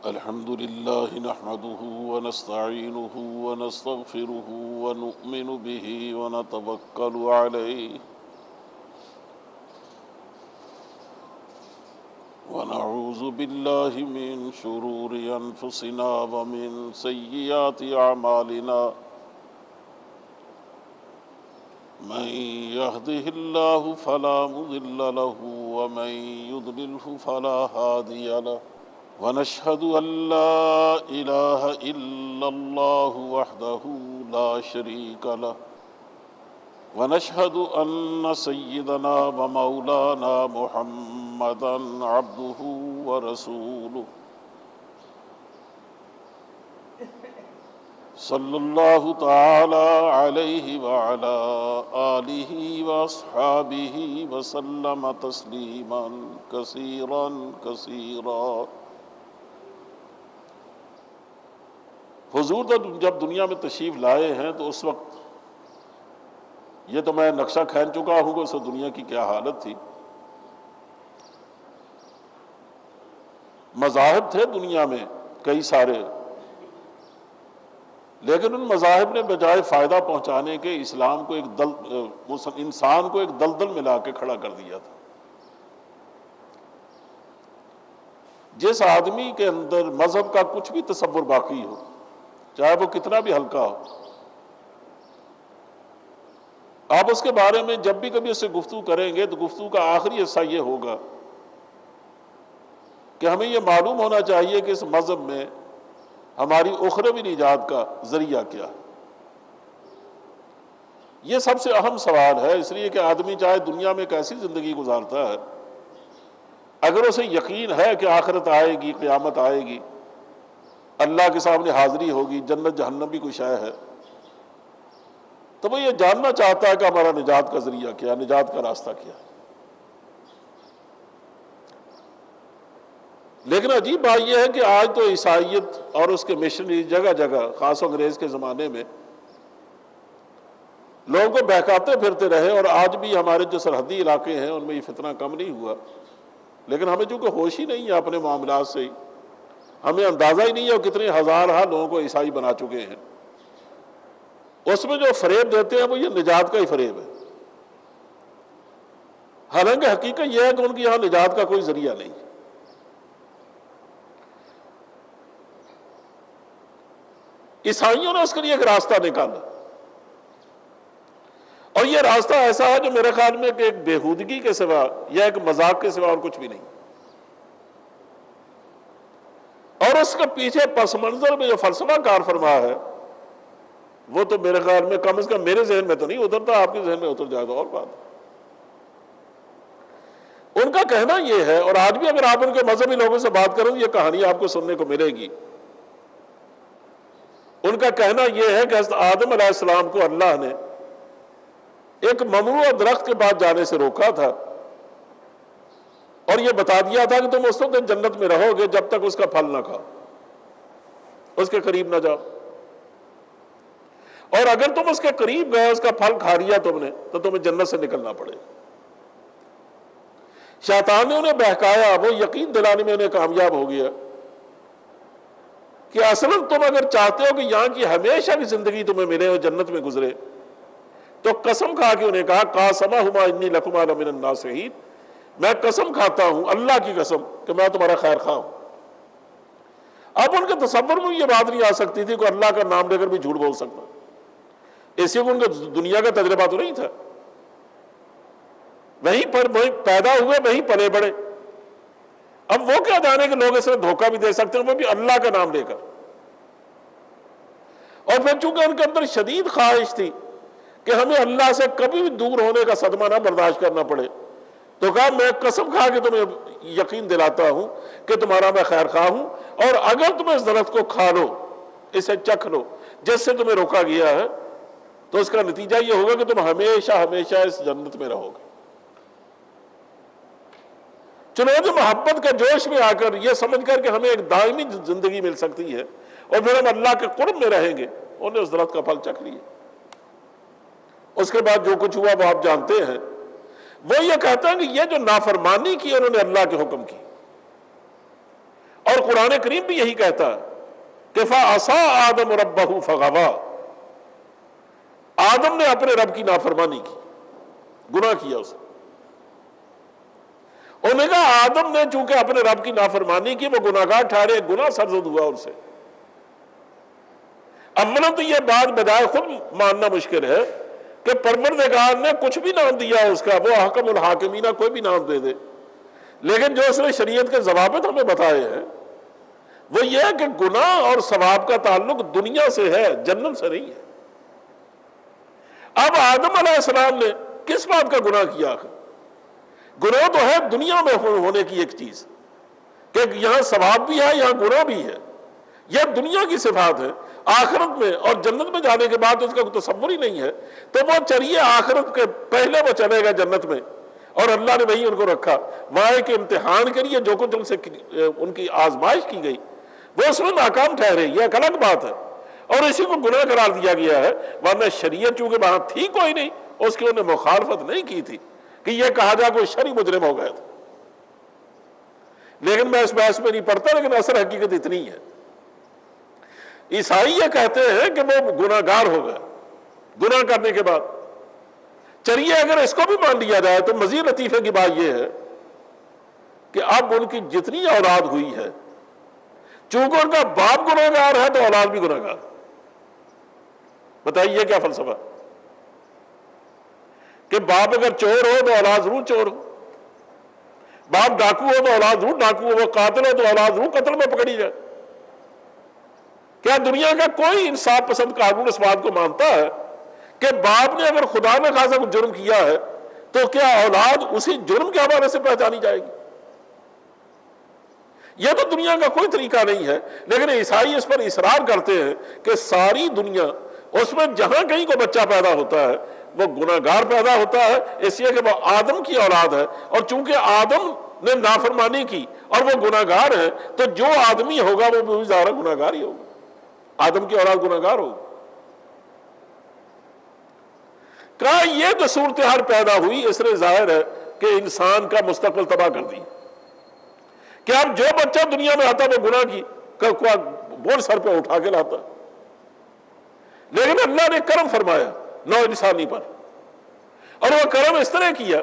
الحمد لله نحمده ونستعينه ونستغفره ونؤمن به ونتوكل عليه ونعوذ بالله من شرور أنفسنا ومن سيئات أعمالنا من يهده الله فلا مضل له ومن يضلله فلا هادي له ونشهد أن لا إله إلا الله وحده لا شريك له ونشهد أن سيدنا ومولانا محمدا عبده ورسوله صلى الله تعالى عليه وعلى آله وأصحابه وسلم تسليما كثيرا كثيرا۔ حضور تو جب دنیا میں تشریف لائے ہیں تو اس وقت یہ تو میں نقشہ کھین چکا ہوں کہ اس دنیا کی کیا حالت تھی۔ مذاہب تھے دنیا میں کئی سارے، لیکن ان مذاہب نے بجائے فائدہ پہنچانے کے اسلام کو انسان کو ایک دلدل میں لا کے کھڑا کر دیا تھا۔ جس آدمی کے اندر مذہب کا کچھ بھی تصور باقی ہو، چاہے وہ کتنا بھی ہلکا ہو، آپ اس کے بارے میں جب بھی کبھی اس سے گفتگو کریں گے تو گفتگو کا آخری حصہ یہ ہوگا کہ ہمیں یہ معلوم ہونا چاہیے کہ اس مذہب میں ہماری اخروی نجات کا ذریعہ کیا ہے۔ یہ سب سے اہم سوال ہے، اس لیے کہ آدمی چاہے دنیا میں کیسی زندگی گزارتا ہے، اگر اسے یقین ہے کہ آخرت آئے گی، قیامت آئے گی، اللہ کے سامنے حاضری ہوگی، جنت جہنم بھی کوئی شے ہے، تو وہ یہ جاننا چاہتا ہے کہ ہمارا نجات کا ذریعہ کیا ہے، نجات کا راستہ کیا ہے۔ لیکن عجیب بات یہ ہے کہ آج تو عیسائیت اور اس کے مشنری جگہ جگہ، خاص انگریز کے زمانے میں، لوگوں کو بہکاتے پھرتے رہے، اور آج بھی ہمارے جو سرحدی علاقے ہیں ان میں یہ فتنہ کم نہیں ہوا، لیکن ہمیں چونکہ ہوش ہی نہیں ہے اپنے معاملات سے ہی، ہمیں اندازہ ہی نہیں ہے کتنے ہزارہ لوگوں کو عیسائی بنا چکے ہیں۔ اس میں جو فریب دیتے ہیں وہ یہ نجات کا ہی فریب ہے، حالانکہ حقیقت یہ ہے کہ ان کی یہاں نجات کا کوئی ذریعہ نہیں۔ عیسائیوں نے اس کے لیے ایک راستہ نکالا، اور یہ راستہ ایسا ہے جو میرے خیال میں کہ ایک بےہودگی کے سوا یا ایک مذاق کے سوا اور کچھ بھی نہیں، اور اس کے پیچھے پس منظر میں جو فلسفہ کار فرما ہے وہ تو میرے خیال میں کم از کم میرے ذہن میں تو نہیں اترتا، آپ کے ذہن میں اتر جائے تو اور بات ہے۔ ان کا کہنا یہ ہے، اور آج بھی اگر آپ ان کے مذہبی لوگوں سے بات کریں تو یہ کہانی آپ کو سننے کو ملے گی، ان کا کہنا یہ ہے کہ حضرت آدم علیہ السلام کو اللہ نے ایک ممنوع درخت کے پاس جانے سے روکا تھا، اور یہ بتا دیا تھا کہ تم اس وقت جنت میں رہو گے جب تک اس کا پھل نہ کھاؤ، اس کے قریب نہ جاؤ، اور اگر تم اس کے قریب گئے، اس کا پھل کھا لیا تم نے، تو تمہیں جنت سے نکلنا پڑے گا۔ شیطان نے انہیں بہکایا، وہ یقین دلانے میں انہیں کامیاب ہو گیا کہ اصلاً تم اگر چاہتے ہو کہ یہاں کی ہمیشہ کی زندگی تمہیں ملے اور جنت میں گزرے، تو قسم کھا کے انہیں کہا قاسمہما انی لکما لمن الناصحین، میں قسم کھاتا ہوں اللہ کی قسم کہ میں تمہارا خیر خواہ ہوں۔ اب ان کے تصور میں یہ بات نہیں آ سکتی تھی کہ اللہ کا نام لے کر بھی جھوٹ بول سکتا، اسی کو ان کا دنیا کا تجربہ تو نہیں تھا، وہیں پر وہیں پیدا ہوئے، وہیں پلے بڑے۔ اب وہ کیا جانے کہ لوگ اسے دھوکہ بھی دے سکتے ہیں، وہ بھی اللہ کا نام لے کر۔ اور پھر چونکہ ان کے اندر شدید خواہش تھی کہ ہمیں اللہ سے کبھی بھی دور ہونے کا صدمہ نہ برداشت کرنا پڑے، تو کہا میں قسم کھا کے تمہیں یقین دلاتا ہوں کہ تمہارا میں خیر خواہ ہوں، اور اگر تم اس درخت کو کھا لو، اسے چکھ لو جس سے تمہیں روکا گیا ہے، تو اس کا نتیجہ یہ ہوگا کہ تم ہمیشہ ہمیشہ اس جنت میں رہو گے۔ چنانچہ محبت کا جوش میں آ کر، یہ سمجھ کر کہ ہمیں ایک دائمی زندگی مل سکتی ہے اور پھر ہم اللہ کے قرب میں رہیں گے، انہوں نے اس درخت کا پھل چکھ لیا۔ اس کے بعد جو کچھ ہوا وہ آپ جانتے ہیں۔ وہ یہ کہتے ہیں کہ یہ جو نافرمانی کی انہوں نے اللہ کے حکم کی، اور قرآن کریم بھی یہی کہتا ہے کہ فَعَصَىٰ آدَمُ رَبَّهُ فَغَوَىٰ، آدم نے اپنے رب کی نافرمانی کی، گناہ کیا اسے۔ انہوں نے کہا آدم نے چونکہ اپنے رب کی نافرمانی کی وہ گناہگار ٹھہرے، گناہ سرزد ہوا ان سے۔ اولا تو یہ بات بجائے خود ماننا مشکل ہے کہ پروردگار نے کچھ بھی نام دیا اس کا، وہ حکم الحاکمینہ کوئی بھی نام دے دے، لیکن جو اس نے شریعت کے ضوابط ہمیں بتائے ہیں وہ یہ ہے کہ گناہ اور ثواب کا تعلق دنیا سے ہے، جنت سے نہیں ہے۔ اب آدم علیہ السلام نے کس بات کا گناہ کیا آخر؟ گناہ تو ہے دنیا میں ہونے کی ایک چیز کہ یہاں ثواب بھی ہے، یہاں گناہ بھی ہے، یہ دنیا کی صفات ہے۔ آخرت میں اور جنت میں جانے کے بعد اس کا کوئی تصور ہی نہیں ہے، تو وہ چلیے آخرت کے پہلے وہ چلے گا جنت میں، اور اللہ نے وہی ان کو رکھا وہاں کے امتحان کے لیے، جو کچھ ان سے ان کی آزمائش کی گئی وہ اس میں ناکام ٹھہرے، یہ ایک الگ بات ہے، اور اسی کو گناہ قرار دیا گیا ہے۔ ورنہ شریعت چونکہ وہاں تھی کوئی نہیں، اس کی انہوں نے مخالفت نہیں کی تھی کہ یہ کہا جائے کوئی شرعی مجرم ہو گیا تھا۔ لیکن میں اس بحث میں نہیں پڑھتا، لیکن اصل حقیقت اتنی ہے۔ عیسائی یہ کہتے ہیں کہ وہ گناہگار ہو گئے گناہ کرنے کے بعد۔ چلیے اگر اس کو بھی مان لیا جائے تو مزید لطیفے کی بات یہ ہے کہ اب ان کی جتنی اولاد ہوئی ہے، چونکہ ان کا باپ گناہگار ہے تو اولاد بھی گناہگار۔ بتائیے کیا فلسفہ؟ کہ باپ اگر چور ہو تو اولاد ضرور چور ہو، باپ ڈاکو ہو تو اولاد ضرور ڈاکو ہو، وہ قاتل ہو تو اولاد ضرور قتل میں پکڑی جائے۔ کیا دنیا کا کوئی انصاف پسند قانون اس بات کو مانتا ہے کہ باپ نے اگر خدا نہ خاصا کچھ جرم کیا ہے تو کیا اولاد اسی جرم کے حوالے سے پہچانی جائے گی؟ یہ تو دنیا کا کوئی طریقہ نہیں ہے، لیکن عیسائی اس پر اصرار کرتے ہیں کہ ساری دنیا اس میں جہاں کہیں کو بچہ پیدا ہوتا ہے وہ گناہگار پیدا ہوتا ہے، اس لیے کہ وہ آدم کی اولاد ہے، اور چونکہ آدم نے نافرمانی کی اور وہ گناہگار ہے تو جو آدمی ہوگا وہ بھی ظاہر گناہگار ہی ہوگا، آدم کی اولاد گناہگار ہوگی۔ کہا یہ جو صورتحال پیدا ہوئی اس نے ظاہر ہے کہ انسان کا مستقبل تباہ کر دی، کہ اب جو بچہ دنیا میں آتا وہ گناہ کی بول سر پہ اٹھا کے لاتا، لیکن اللہ نے کرم فرمایا نو انسانی پر، اور وہ کرم اس طرح کیا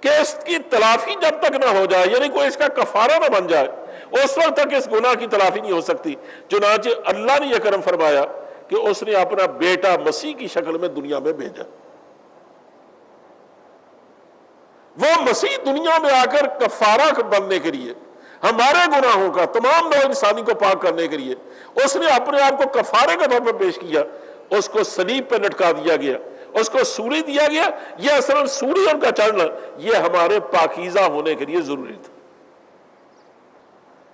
کہ اس کی تلافی جب تک نہ ہو جائے، یعنی کوئی اس کا کفارہ نہ بن جائے، اس وقت تک اس گناہ کی تلافی نہیں ہو سکتی۔ چنانچہ اللہ نے یہ کرم فرمایا کہ اس نے اپنا بیٹا مسیح کی شکل میں دنیا میں بھیجا۔ وہ مسیح دنیا میں آ کر کفارہ بننے کے لیے، ہمارے گناہوں کا تمام نوع انسانی کو پاک کرنے کے لیے اس نے اپنے آپ کو کفارے کے طور پر پیش کیا، اس کو صلیب پہ لٹکا دیا گیا، اس کو سولی دیا گیا۔ یہ اصلاً سولی ان کا چڑھنا یہ ہمارے پاکیزہ ہونے کے لیے ضروری تھا۔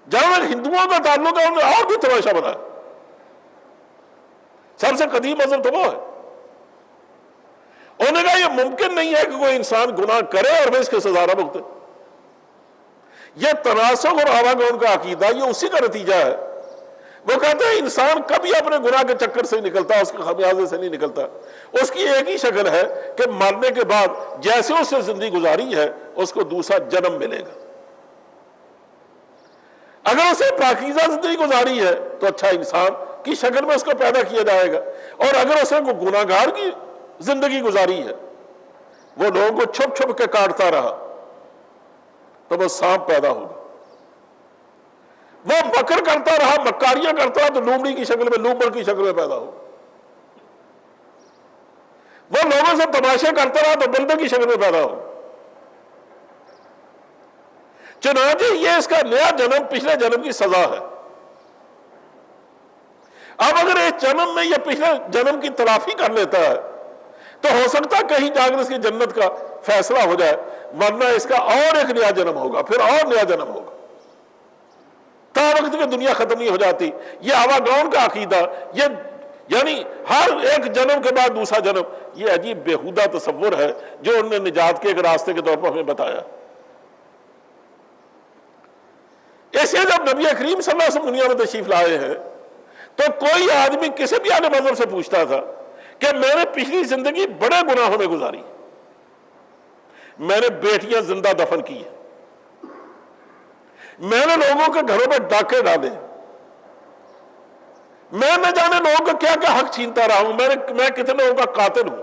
جہاں ہندوؤں کا تعلق ہے انہوں نے اور بھی تماشا بنایا، سب سے قدیم مذہب تو وہ ہے۔ انہوں نے کہا یہ ممکن نہیں ہے کہ کوئی انسان گناہ کرے اور پھر اس کے سزا نہ بھگتے۔ یہ تناسخ اور آواگہ ان کا عقیدہ یہ اسی کا نتیجہ ہے۔ وہ کہتے ہیں انسان کبھی اپنے گناہ کے چکر سے نہیں نکلتا، اس کے خمیازے سے نہیں نکلتا۔ اس کی ایک ہی شکل ہے کہ مرنے کے بعد جیسے اس سے زندگی گزاری ہے اس کو دوسرا جنم ملے گا۔ اگر اسے پاکیزہ زندگی گزاری ہے تو اچھا انسان کی شکل میں اس کو پیدا کیا جائے گا، اور اگر اسے کوئی گناہگار کی زندگی گزاری ہے، وہ لوگوں کو چھپ چھپ کے کاٹتا رہا، تو وہ سانپ پیدا ہوگا۔ وہ مکر کرتا رہا، مکاریاں کرتا رہا، تو لومڑی کی شکل میں، لومڑ کی شکل میں پیدا ہوگا۔ وہ لوگوں سے تماشے کرتا رہا تو بندر کی شکل میں پیدا ہوگا۔ چنانچہ یہ اس کا نیا جنم پچھلے جنم کی سزا ہے۔ اب اگر اس جنم میں یہ پچھلے جنم کی تلافی کر لیتا ہے تو ہو سکتا ہے کہیں جا کر اس کی جنت کا فیصلہ ہو جائے، ورنہ اس کا اور ایک نیا جنم ہوگا، پھر اور نیا جنم ہوگا، تا وقت کہ دنیا ختم نہیں ہو جاتی۔ یہ آواگاؤں کا عقیدہ، یہ یعنی ہر ایک جنم کے بعد دوسرا جنم، یہ عجیب بےہودہ تصور ہے جو انہوں نے نجات کے ایک راستے کے طور پر ہمیں بتایا۔ ایسے جب نبی کریم صلی اللہ علیہ وسلم دنیا میں تشریف لائے ہیں تو کوئی آدمی کسی بھی اعلی مذہب سے پوچھتا تھا کہ میں نے پچھلی زندگی بڑے گناہوں میں گزاری، میں نے بیٹیاں زندہ دفن کی ہیں، میں نے لوگوں کے گھروں پر ڈاکے ڈالے، میں نہ جانے لوگوں کا کیا کیا حق چھینتا رہا ہوں، میں کتنے لوگوں کا قاتل ہوں،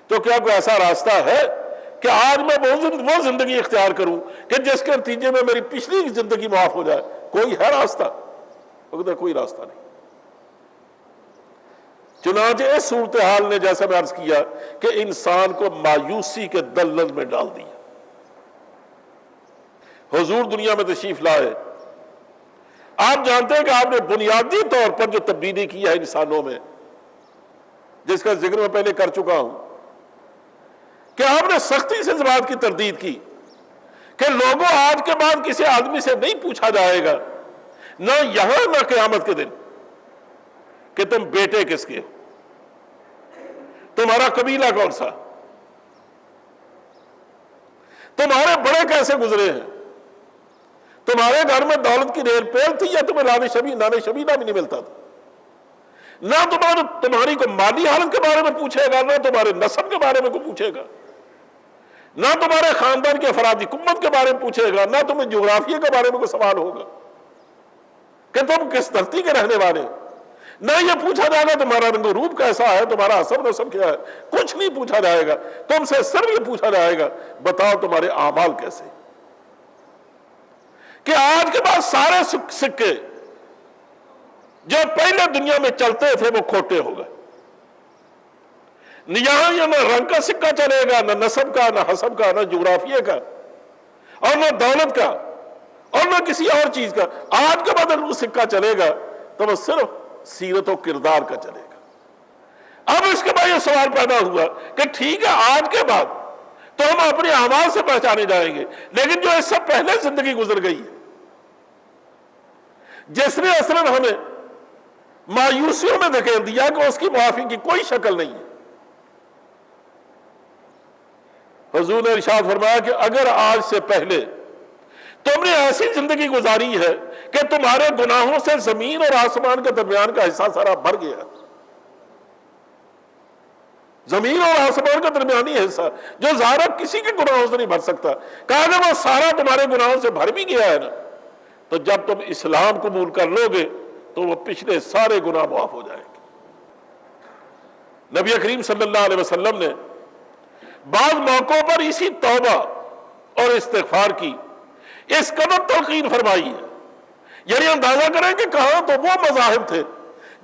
تو کیا کوئی ایسا راستہ ہے کہ آج میں وہ زندگی اختیار کروں کہ جس کے نتیجے میں میری پچھلی زندگی معاف ہو جائے؟ کوئی ہے راستہ؟ کوئی راستہ نہیں۔ چنانچہ اس صورتحال نے، جیسا میں عرض کیا، کہ انسان کو مایوسی کے دلدل میں ڈال دیا۔ حضور دنیا میں تشریف لائے، آپ جانتے ہیں کہ آپ نے بنیادی طور پر جو تبدیلی کی ہے انسانوں میں، جس کا ذکر میں پہلے کر چکا ہوں، کہ آپ نے سختی سے اس بات کی تردید کی کہ لوگوں آج کے بعد کسی آدمی سے نہیں پوچھا جائے گا، نہ یہاں نہ قیامت کے دن، کہ تم بیٹے کس کے ہو، تمہارا قبیلہ کون سا، تمہارے بڑے کیسے گزرے ہیں، تمہارے گھر میں دولت کی ریل پیل تھی یا تمہیں نانے شبینہ بھی نہیں ملتا تھا؟ نہ تمہاری کو مالی حالت کے بارے میں پوچھے گا، نہ تمہارے نسب کے بارے میں کوئی پوچھے گا، نہ تمہارے خاندان کے افرادی قوت کے بارے میں پوچھے گا، نہ تمہیں جغرافیہ کے بارے میں کوئی سوال ہوگا کہ تم کس دھرتی کے رہنے والے، نہ یہ پوچھا جائے گا تمہارا رنگ و روپ کیسا ہے، تمہارا حسب نسب کیا ہے، کچھ نہیں پوچھا جائے گا۔ تم سے صرف یہ پوچھا جائے گا، بتاؤ تمہارے اعمال کیسے، کہ آج کے بعد سارے سکے جو پہلے دنیا میں چلتے تھے وہ کھوٹے ہو گئے۔ یہاں نہ رنگ کا سکہ چلے گا، نہ نسب کا، نہ حسب کا، نہ جغرافیہ کا، اور نہ دولت کا، اور نہ کسی اور چیز کا۔ آج کے بعد اگر وہ سکہ چلے گا تو وہ صرف سیرت و کردار کا چلے گا۔ اب اس کے بعد یہ سوال پیدا ہوا کہ ٹھیک ہے، آج کے بعد تو ہم اپنے اعمال سے پہچانے جائیں گے، لیکن جو اس سے پہلے زندگی گزر گئی ہے، جس نے اصلاً ہمیں مایوسیوں میں دھکیل دیا کہ اس کی معافی کی کوئی شکل نہیں ہے۔ حضور نے ارشاد فرمایا کہ اگر آج سے پہلے تم نے ایسی زندگی گزاری ہے کہ تمہارے گناہوں سے زمین اور آسمان کے درمیان کا حصہ سارا بھر گیا، زمین اور آسمان کا درمیانی حصہ جو ظاہر کسی کے گناہوں سے نہیں بھر سکتا، کہا کہ وہ سارا تمہارے گناہوں سے بھر بھی گیا ہے نا، تو جب تم اسلام قبول کر لو گے تو وہ پچھلے سارے گناہ معاف ہو جائیں گے۔ نبی کریم صلی اللہ علیہ وسلم نے بعض موقعوں پر اسی توبہ اور استغفار کی اس قدر تلقین فرمائی ہے، یعنی اندازہ کریں کہ کہاں تو وہ مذاہب تھے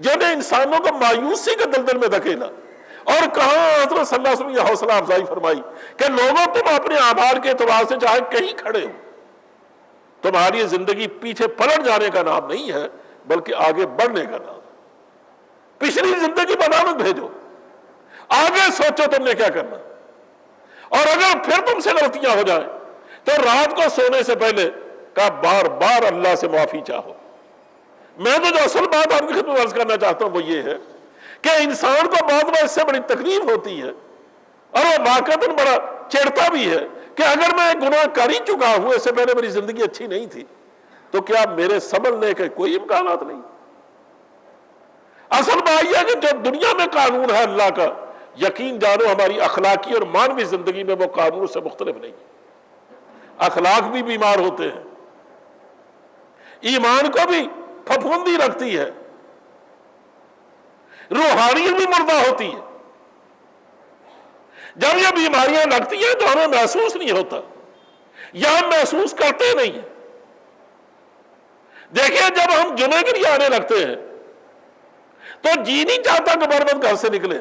جنہیں انسانوں کو مایوسی کے دلدل میں دھکیلا، اور کہاں حضرت صلی اللہ علیہ وسلم یہ حوصلہ افزائی فرمائی کہ لوگوں تم اپنے اعمال کے اعتبار سے چاہے کہیں کھڑے ہو، تمہاری زندگی پیچھے پلٹ جانے کا نام نہیں ہے بلکہ آگے بڑھنے کا نام۔ پچھلی زندگی بنامت بھیجو، آگے سوچو تم نے کیا کرنا، اور اگر پھر تم سے غلطیاں ہو جائیں تو رات کو سونے سے پہلے کہا بار بار اللہ سے معافی چاہو۔ میں تو جو اصل بات آپ کی خدمت عرض کرنا چاہتا ہوں وہ یہ ہے کہ انسان کو بعض بار اس سے بڑی تکلیف ہوتی ہے، اور وہ واقعتاً بڑا چڑھتا بھی ہے کہ اگر میں گناہ کر ہی چکا ہوں، اس سے پہلے میری زندگی اچھی نہیں تھی، تو کیا میرے سنبھلنے کے کوئی امکانات نہیں؟ اصل بات یہ ہے کہ جو دنیا میں قانون ہے اللہ کا، یقین جانو ہماری اخلاقی اور مانوی زندگی میں وہ قانون سے مختلف نہیں۔ اخلاق بھی بیمار ہوتے ہیں، ایمان کو بھی پھپھوندی رکھتی ہے، روحانیت بھی مردہ ہوتی ہے۔ جب یہ بیماریاں لگتی ہیں تو ہمیں محسوس نہیں ہوتا، یا ہم محسوس کرتے نہیں ہیں۔ دیکھیں جب ہم جمعے کے لیے آنے لگتے ہیں تو جی نہیں چاہتا کہ بربد گھر سے نکلے۔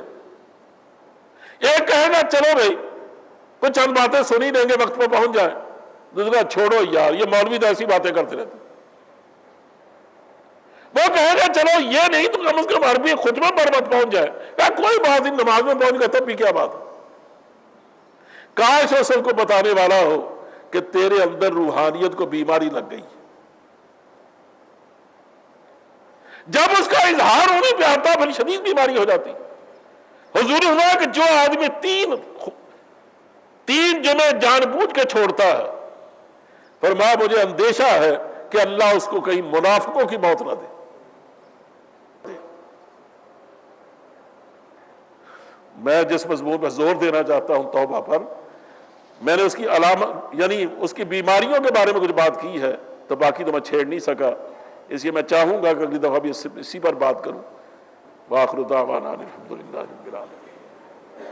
ایک کہے گا چلو بھائی کچھ چند باتیں سنی دیں گے، وقت پہ پہنچ جائیں، دوسرا چھوڑو یار یہ مولوی تو ایسی باتیں کرتے رہتے۔ وہ کہے گا چلو یہ نہیں تو کم از کم عربی خطبہ پر مت پہنچ جائے، کہا کوئی بات نہیں، نماز میں پہنچ گئے تب بھی کیا بات ہے۔ کاش وہ سب کو بتانے والا ہو کہ تیرے اندر روحانیت کو بیماری لگ گئی، جب اس کا اظہار ہونے پہ آتا بڑی شدید بیماری ہو جاتی۔ حضور نے ہوا کہ جو آدمی تین جمعے جان بوجھ کے چھوڑتا ہے، فرمایا مجھے اندیشہ ہے کہ اللہ اس کو کہیں منافقوں کی موت نہ دے۔ میں جس مضمون میں زور دینا چاہتا ہوں توبہ پر، میں نے اس کی علامت یعنی اس کی بیماریوں کے بارے میں کچھ بات کی ہے، تو باقی تو میں چھیڑ نہیں سکا، اس لیے میں چاہوں گا کہ اگلی دفعہ بھی اسی پر بات کروں۔ وآخر دعوانا الحمدللہ رب العالمین۔